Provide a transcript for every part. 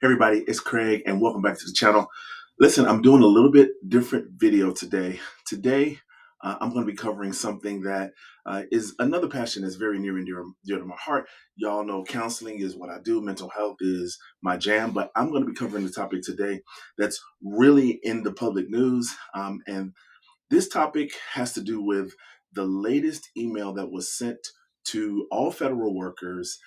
Hey everybody, it's Craig and welcome back to the channel. Listen, I'm doing a little bit different video today. I'm going to be covering something that is another passion that's very near and dear to my heart. Y'all know counseling is what I do. Mental health is my jam, but I'm going to be covering the topic today that's really in the public news. And this topic has to do with the latest email that was sent to all federal workers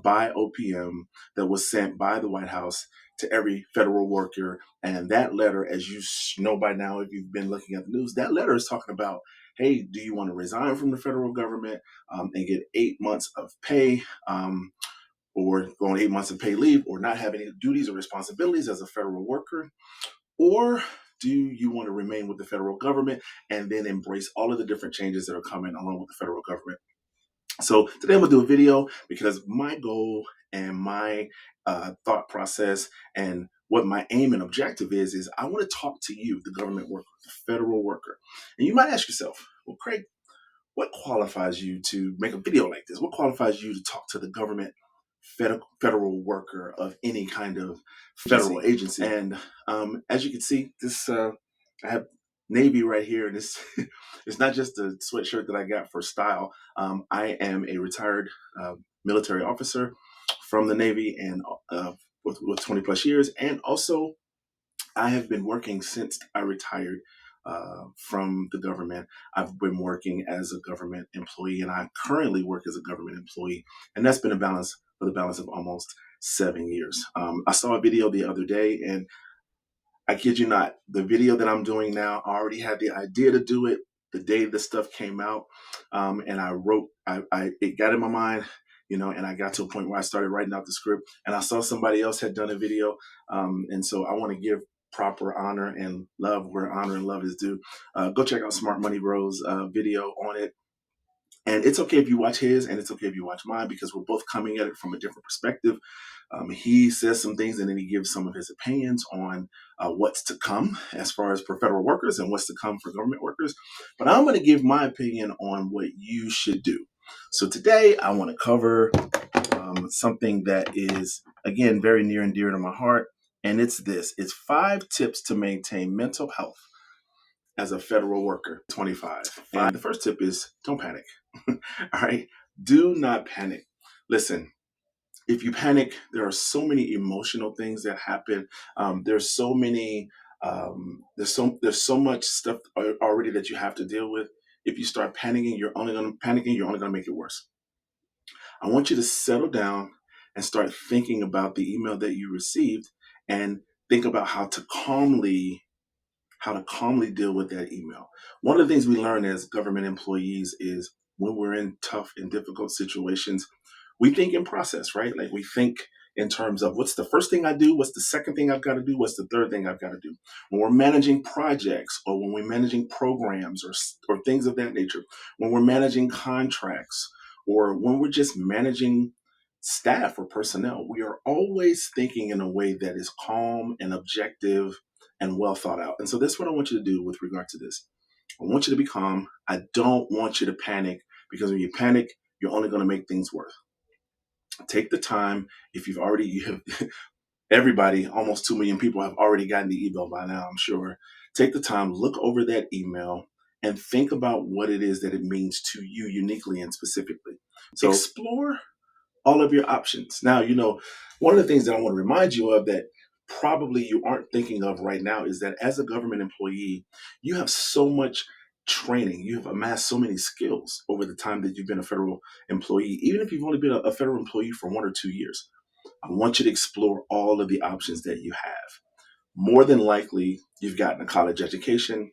by OPM, that was sent by the White House to every federal worker. And that letter, as you know by now, if you've been looking at the news, that letter is talking about, hey, do you want to resign from the federal government and get 8 months of pay? Or go on 8 months of paid leave, or not have any duties or responsibilities as a federal worker? Or do you want to remain with the federal government and then embrace all of the different changes that are coming along with the federal government? So today I'm going to do a video because my goal and my thought process and what my aim and objective is I want to talk to you, the government worker, the federal worker. And you might ask yourself, well, Craig, what qualifies you to make a video like this? What qualifies you to talk to the government federal worker of any kind of federal agency? And as you can see, I have Navy right here, and this it's not just a sweatshirt that I got for style. I am a retired military officer from the Navy, and with 20 plus years, and also I have been working since I retired from the government. I've been working as a government employee, and I currently work as a government employee, and that's been for the balance of almost 7 years. I saw a video the other day, and I kid you not, the video that I'm doing now, I already had the idea to do it the day the stuff came out, and it got in my mind, and I got to a point where I started writing out the script, and I saw somebody else had done a video, and so I want to give proper honor and love where honor and love is due. Go check out Smart Money Bros video on it. And it's okay if you watch his, and it's okay if you watch mine, because we're both coming at it from a different perspective. He says some things, and then he gives some of his opinions on what's to come as far as for federal workers and what's to come for government workers. But I'm going to give my opinion on what you should do. So today I want to cover something that is, again, very near and dear to my heart. And it's 5 tips to maintain mental health as a federal worker, 25. And the first tip is don't panic. All right. Do not panic. Listen, if you panic, there are so many emotional things that happen. There's so many, there's so much stuff already that you have to deal with. If you start panicking, you're only going to make it worse. I want you to settle down and start thinking about the email that you received, and think about how to calmly deal with that email. One of the things we learn as government employees is when we're in tough and difficult situations, we think in process, right? Like we think in terms of what's the first thing I do, what's the second thing I've got to do, what's the third thing I've got to do. When we're managing projects, or when we're managing programs, or things of that nature, when we're managing contracts, or when we're just managing staff or personnel, we are always thinking in a way that is calm and objective and well thought out. And so that's what I want you to do with regard to this. I want you to be calm. I don't want you to panic, because when you panic, you're only going to make things worse. Take the time. If you have everybody, almost 2 million people have already gotten the email by now, I'm sure. Take the time, look over that email, and think about what it is that it means to you uniquely and specifically. So explore all of your options. Now, one of the things that I want to remind you of that probably you aren't thinking of right now is that as a government employee, you have so much training. You have amassed so many skills over the time that you've been a federal employee. Even if you've only been a federal employee for 1 or 2 years, I want you to explore all of the options that you have. More than likely, you've gotten a college education,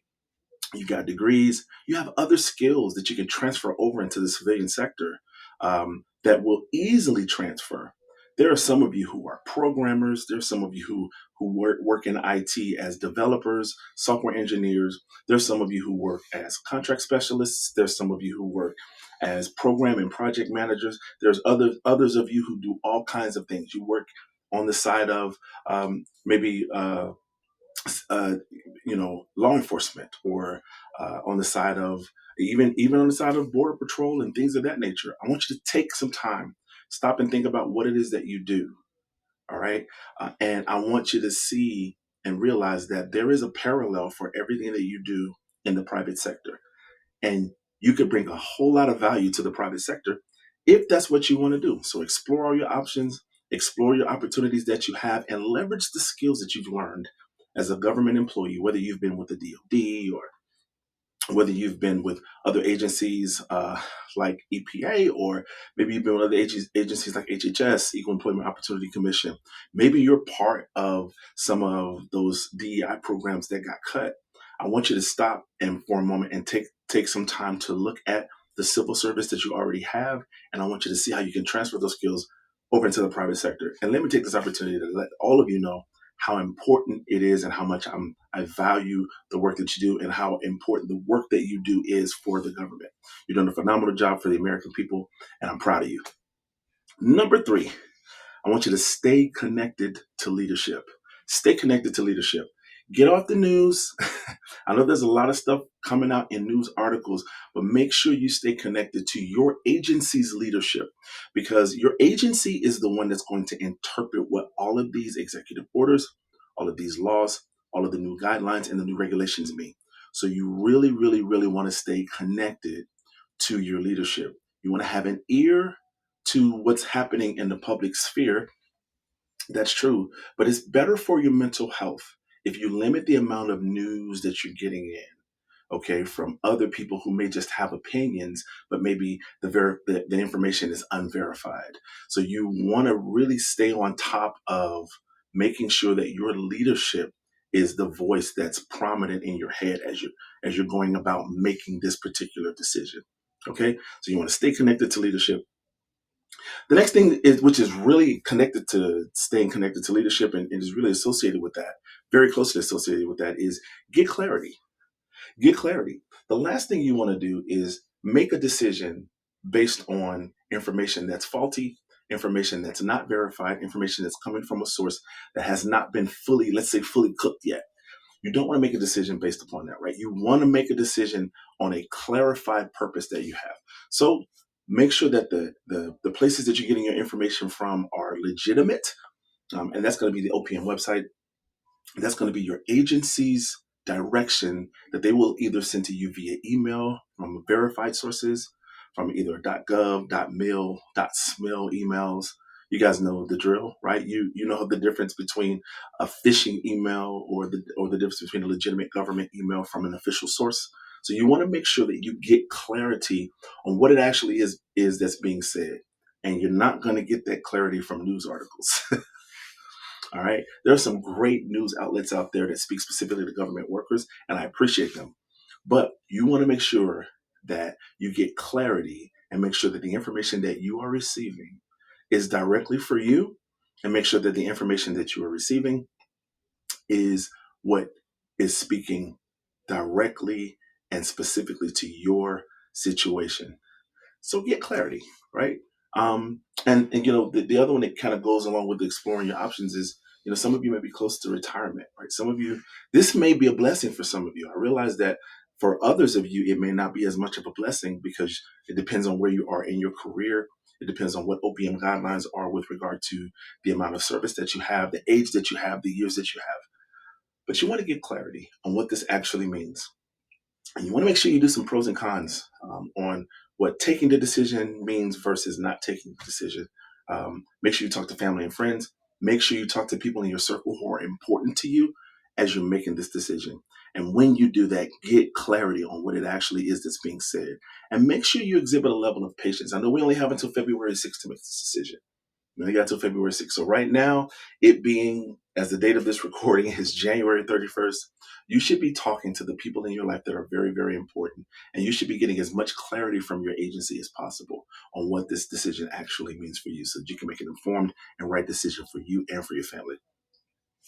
you've got degrees, you have other skills that you can transfer over into the civilian sector that will easily transfer. There are some of you who are programmers. There's some of you who work in IT as developers, software engineers. There's some of you who work as contract specialists. There's some of you who work as program and project managers. There's others of you who do all kinds of things. You work on the side of maybe law enforcement, or on the side of even on the side of border patrol and things of that nature. I want you to take some time, stop and think about what it is that you do. All right. And I want you to see and realize that there is a parallel for everything that you do in the private sector. And you could bring a whole lot of value to the private sector if that's what you want to do. So explore all your options, explore your opportunities that you have, and leverage the skills that you've learned as a government employee, whether you've been with the DoD or whether you've been with other agencies like EPA, or maybe you've been with other agencies like HHS, Equal Employment Opportunity Commission. Maybe you're part of some of those DEI programs that got cut. I want you to stop and for a moment and take some time to look at the civil service that you already have, and I want you to see how you can transfer those skills over into the private sector. And let me take this opportunity to let all of you know how important it is and how much I value the work that you do and how important the work that you do is for the government. You're doing a phenomenal job for the American people, and I'm proud of you. Number three, I want you to stay connected to leadership. Stay connected to leadership. Get off the news. I know there's a lot of stuff coming out in news articles, but make sure you stay connected to your agency's leadership, because your agency is the one that's going to interpret what all of these executive orders, all of these laws, all of the new guidelines and the new regulations mean. So you really, really, really want to stay connected to your leadership. You want to have an ear to what's happening in the public sphere. That's true, but it's better for your mental health if you limit the amount of news that you're getting in, okay, from other people who may just have opinions, but maybe the information is unverified. So you want to really stay on top of making sure that your leadership is the voice that's prominent in your head as you're going about making this particular decision. Okay, so you want to stay connected to leadership. The next thing is, which is really connected to staying connected to leadership and is really associated with that, very closely associated with that, is get clarity. Get clarity. The last thing you want to do is make a decision based on information that's faulty, information that's not verified, information that's coming from a source that has not been fully, let's say, fully cooked yet. You don't want to make a decision based upon that, right? You want to make a decision on a clarified purpose that you have. So make sure that the places that you're getting your information from are legitimate. And that's going to be the OPM website. That's going to be your agency's direction that they will either send to you via email from verified sources, from either .gov, .mil, .smil emails. You guys know the drill, right? You know the difference between a phishing email or the difference between a legitimate government email from an official source. So you want to make sure that you get clarity on what it actually is that's being said. And you're not going to get that clarity from news articles. All right. There are some great news outlets out there that speak specifically to government workers, and I appreciate them. But you want to make sure that you get clarity and make sure that the information that you are receiving is directly for you, and make sure that the information that you are receiving is what is speaking directly and specifically to your situation. So get clarity, right? And the other one that kind of goes along with exploring your options is, some of you may be close to retirement, right? Some of you, this may be a blessing for some of you. I realize that for others of you, it may not be as much of a blessing because it depends on where you are in your career. It depends on what OPM guidelines are with regard to the amount of service that you have, the age that you have, the years that you have. But you want to get clarity on what this actually means. And you want to make sure you do some pros and cons on what taking the decision means versus not taking the decision. Make sure you talk to family and friends. Make sure you talk to people in your circle who are important to you as you're making this decision. And when you do that, get clarity on what it actually is that's being said. And make sure you exhibit a level of patience. I know we only have until February 6th to make this decision. We only got till February 6th. So right now, it being, as the date of this recording is January 31st, you should be talking to the people in your life that are very, very important. And you should be getting as much clarity from your agency as possible on what this decision actually means for you so that you can make an informed and right decision for you and for your family.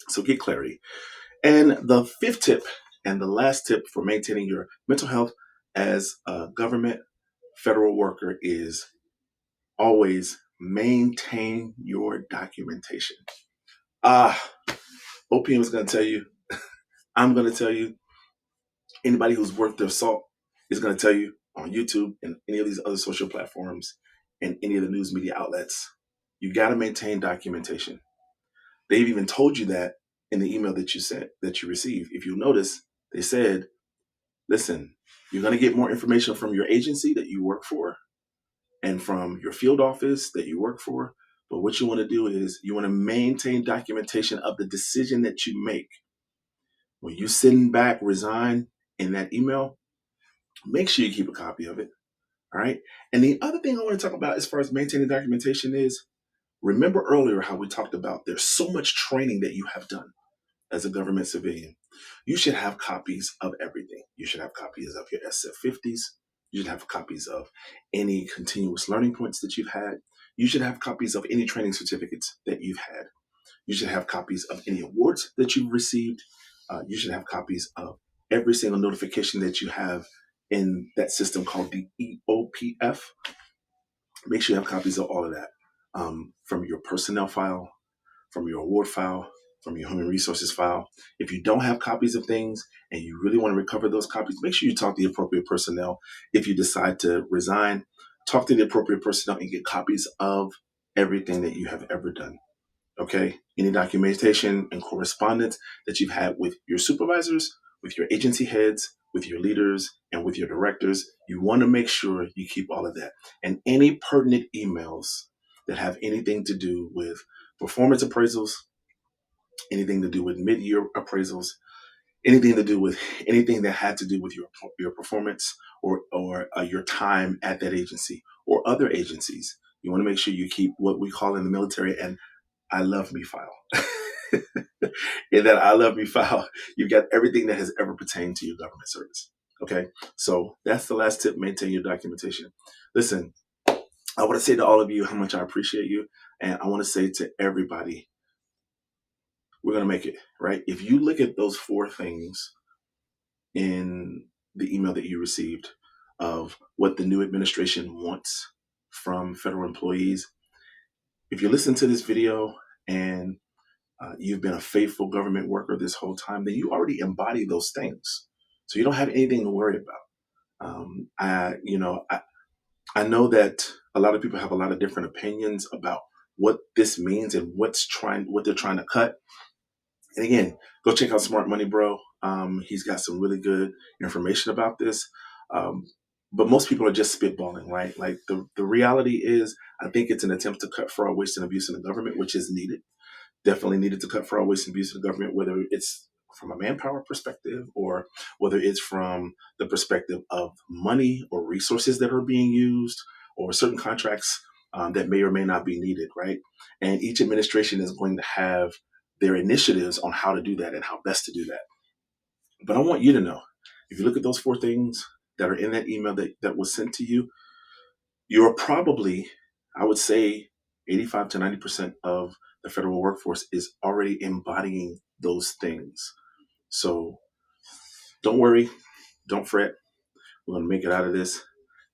So get clarity. And the fifth tip and the last tip for maintaining your mental health as a government federal worker is always maintain your documentation. Ah, OPM is going to tell you, I'm going to tell you, anybody who's worth their salt is going to tell you on YouTube and any of these other social platforms and any of the news media outlets, you got to maintain documentation. They've even told you that in the email that you received. If you'll notice, they said, listen, you're going to get more information from your agency that you work for and from your field office that you work for. But what you want to do is you want to maintain documentation of the decision that you make. When you send back resign in that email, make sure you keep a copy of it. All right. And the other thing I want to talk about as far as maintaining documentation is, remember earlier how we talked about there's so much training that you have done as a government civilian. You should have copies of everything. You should have copies of your SF50s. You should have copies of any continuous learning points that you've had. You should have copies of any training certificates that you've had. You should have copies of any awards that you've received. You should have copies of every single notification that you have in that system called the EOPF. Make sure you have copies of all of that, from your personnel file, from your award file, from your human resources file. If you don't have copies of things and you really want to recover those copies, make sure you talk to the appropriate personnel. If you decide to resign, talk to the appropriate personnel and get copies of everything that you have ever done. Okay? Any documentation and correspondence that you've had with your supervisors, with your agency heads, with your leaders, and with your directors, you want to make sure you keep all of that. And any pertinent emails that have anything to do with performance appraisals, anything to do with mid-year appraisals, anything to do with anything that had to do with your performance or your time at that agency or other agencies. You want to make sure you keep what we call in the military an I love me file. In that I love me file, you've got everything that has ever pertained to your government service. Okay, so that's the last tip: maintain your documentation. Listen, I want to say to all of you how much I appreciate you, and I want to say to everybody, we're going to make it, right? If you look at those 4 things in the email that you received of what the new administration wants from federal employees, if you listen to this video and you've been a faithful government worker this whole time, then you already embody those things. So you don't have anything to worry about. I know that a lot of people have a lot of different opinions about what this means and what they're trying to cut. And again, go check out Smart Money Bro. He's got some really good information about this. But most people are just spitballing, right? Like the reality is, I think it's an attempt to cut fraud, waste, and abuse in the government, which is needed. Definitely needed to cut fraud, waste, and abuse in the government, whether it's from a manpower perspective or whether it's from the perspective of money or resources that are being used or certain contracts that may or may not be needed, right? And each administration is going to have their initiatives on how to do that and how best to do that. But I want you to know, if you look at those 4 things that are in that email that was sent to you, you're probably, I would say, 85 to 90% of the federal workforce is already embodying those things. So don't worry, don't fret. We're going to make it out of this.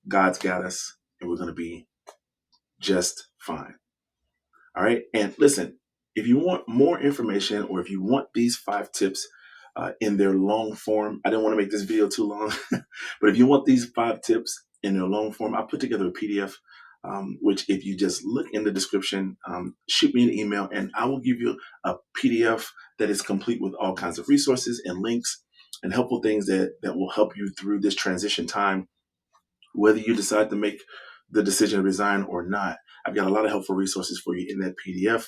God's got us, and we're going to be just fine. All right. And listen, if you want more information or if you want these 5 tips in their long form, I didn't want to make this video too long, but if you want these 5 tips in their long form, I put together a PDF, which if you just look in the description, shoot me an email and I will give you a PDF that is complete with all kinds of resources and links and helpful things that will help you through this transition time, whether you decide to make the decision to resign or not. I've got a lot of helpful resources for you in that PDF.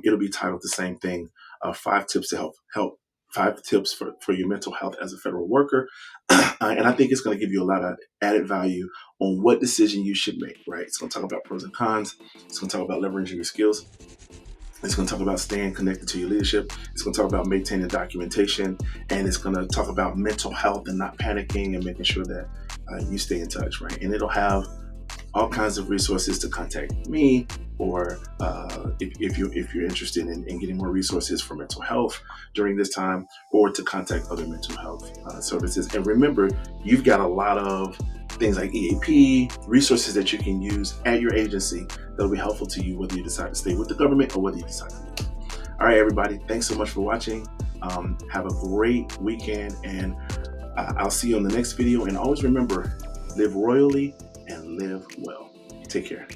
It'll be titled the same thing, 5 tips to help 5 tips for your mental health as a federal worker. And I think it's going to give you a lot of added value on what decision you should make, right? It's going to talk about pros and cons. It's going to talk about leveraging your skills. It's going to talk about staying connected to your leadership. It's going to talk about maintaining documentation. And it's going to talk about mental health and not panicking and making sure that you stay in touch, right? And it'll have all kinds of resources to contact me, or if you're interested in getting more resources for mental health during this time, or to contact other mental health services. And remember, you've got a lot of things like EAP, resources that you can use at your agency that'll be helpful to you, whether you decide to stay with the government or whether you decide to leave. All right, everybody, thanks so much for watching. Have a great weekend, and I'll see you on the next video. And always remember, live royally and live well. Take care.